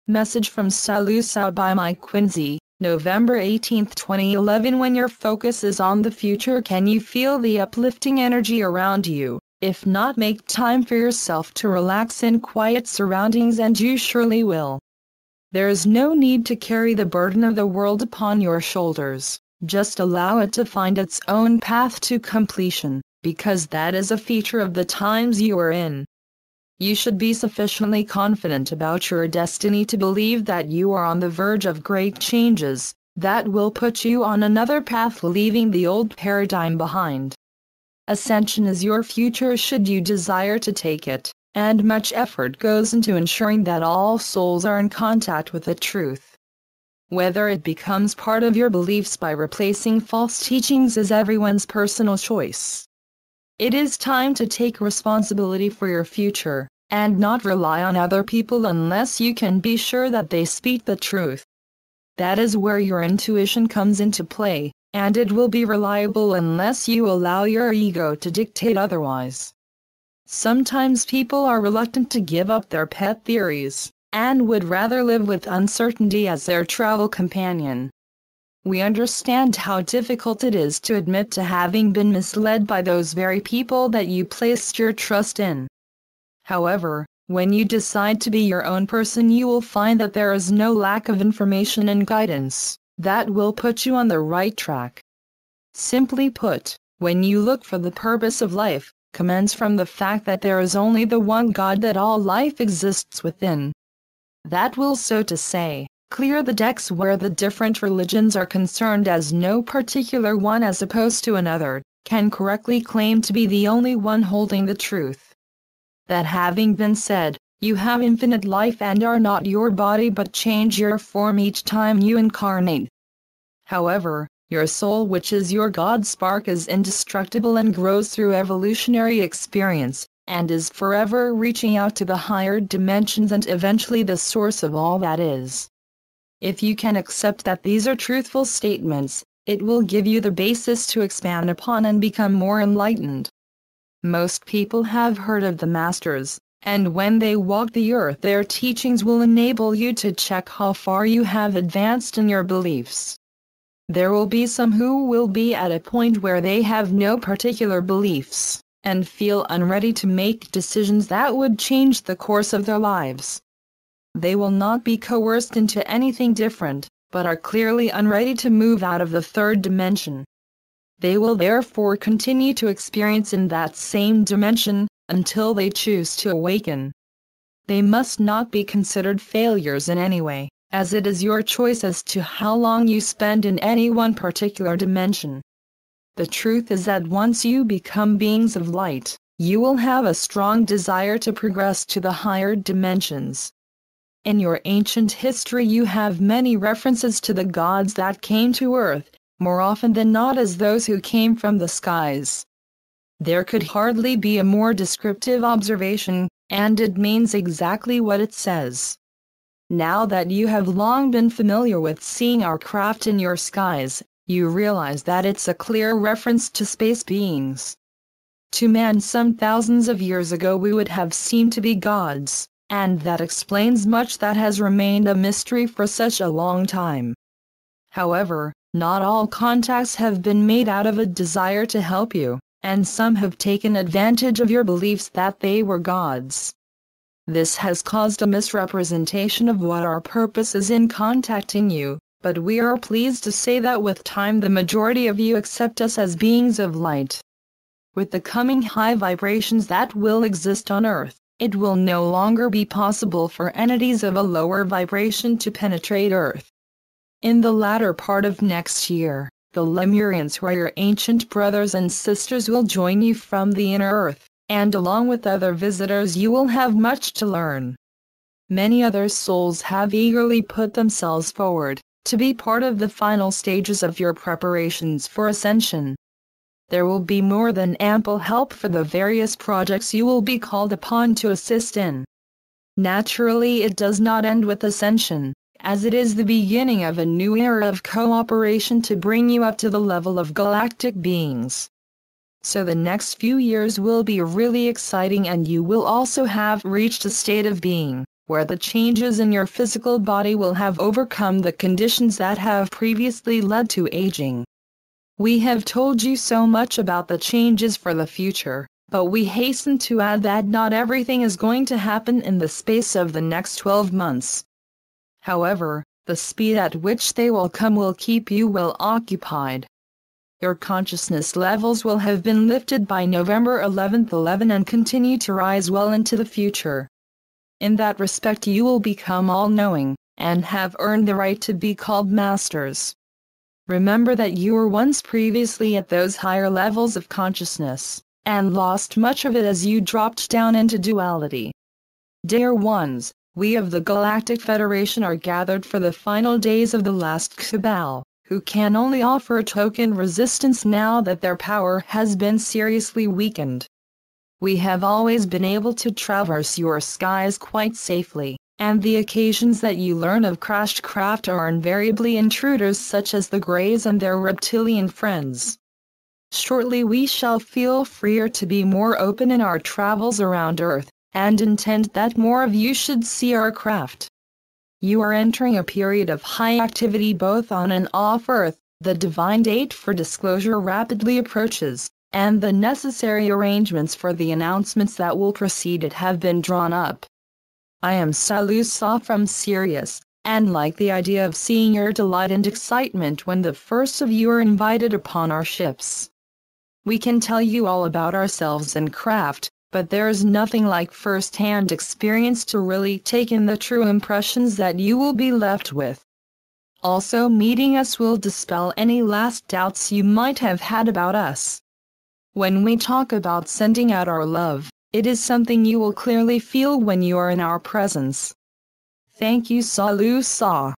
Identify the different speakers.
Speaker 1: Message from SaLuSa by Mike Quincy, November 18, 2011. When your focus is on the future, can you feel the uplifting energy around you? If not, make time for yourself to relax in quiet surroundings and you surely will. There is no need to carry the burden of the world upon your shoulders. Just allow it to find its own path to completion, because that is a feature of the times you are in. You should be sufficiently confident about your destiny to believe that you are on the verge of great changes that will put you on another path, leaving the old paradigm behind. Ascension is your future should you desire to take it, and much effort goes into ensuring that all souls are in contact with the truth. Whether it becomes part of your beliefs by replacing false teachings is everyone's personal choice. It is time to take responsibility for your future, and not rely on other people unless you can be sure that they speak the truth. That is where your intuition comes into play, and it will be reliable unless you allow your ego to dictate otherwise. Sometimes people are reluctant to give up their pet theories, and would rather live with uncertainty as their travel companion. We understand how difficult it is to admit to having been misled by those very people that you placed your trust in. However, when you decide to be your own person, you will find that there is no lack of information and guidance that will put you on the right track. Simply put, when you look for the purpose of life, commence from the fact that there is only the one God that all life exists within. That will, so to say, clear the decks where the different religions are concerned, as no particular one as opposed to another can correctly claim to be the only one holding the truth. That having been said, you have infinite life and are not your body but change your form each time you incarnate. However, your soul, which is your God spark, is indestructible and grows through evolutionary experience, and is forever reaching out to the higher dimensions and eventually the source of all that is. If you can accept that these are truthful statements, it will give you the basis to expand upon and become more enlightened. Most people have heard of the Masters, and when they walk the earth, their teachings will enable you to check how far you have advanced in your beliefs. There will be some who will be at a point where they have no particular beliefs, and feel unready to make decisions that would change the course of their lives. They will not be coerced into anything different, but are clearly unready to move out of the third dimension. They will therefore continue to experience in that same dimension until they choose to awaken. They must not be considered failures in any way, as it is your choice as to how long you spend in any one particular dimension. The truth is that once you become beings of light, you will have a strong desire to progress to the higher dimensions. In your ancient history, you have many references to the gods that came to earth, more often than not as those who came from the skies. There could hardly be a more descriptive observation, and it means exactly what it says. Now that you have long been familiar with seeing our craft in your skies, you realize that it's a clear reference to space beings. To man some thousands of years ago we would have seemed to be gods, and that explains much that has remained a mystery for such a long time. However, not all contacts have been made out of a desire to help you, and some have taken advantage of your beliefs that they were gods. This has caused a misrepresentation of what our purpose is in contacting you, but we are pleased to say that with time the majority of you accept us as beings of light. With the coming high vibrations that will exist on Earth, it will no longer be possible for entities of a lower vibration to penetrate Earth. In the latter part of next year, the Lemurians, who are your ancient brothers and sisters, will join you from the inner Earth, and along with other visitors you will have much to learn. Many other souls have eagerly put themselves forward to be part of the final stages of your preparations for ascension. There will be more than ample help for the various projects you will be called upon to assist in. Naturally, it does not end with ascension, as it is the beginning of a new era of cooperation to bring you up to the level of galactic beings. So the next few years will be really exciting, and you will also have reached a state of being where the changes in your physical body will have overcome the conditions that have previously led to aging. We have told you so much about the changes for the future, but we hasten to add that not everything is going to happen in the space of the next 12 months. However, the speed at which they will come will keep you well occupied. Your consciousness levels will have been lifted by November 11 and continue to rise well into the future. In that respect you will become all-knowing, and have earned the right to be called masters. Remember that you were once previously at those higher levels of consciousness, and lost much of it as you dropped down into duality. Dear ones, we of the Galactic Federation are gathered for the final days of the last Cabal, who can only offer token resistance now that their power has been seriously weakened. We have always been able to traverse your skies quite safely, and the occasions that you learn of crashed craft are invariably intruders such as the Greys and their reptilian friends. Shortly we shall feel freer to be more open in our travels around Earth, and intend that more of you should see our craft. You are entering a period of high activity both on and off Earth. The divine date for disclosure rapidly approaches, and the necessary arrangements for the announcements that will precede it have been drawn up. I am SaLuSa from Sirius, and like the idea of seeing your delight and excitement when the first of you are invited upon our ships. We can tell you all about ourselves and craft, but there is nothing like first-hand experience to really take in the true impressions that you will be left with. Also, meeting us will dispel any last doubts you might have had about us. When we talk about sending out our love, it is something you will clearly feel when you are in our presence. Thank you, SaLuSa.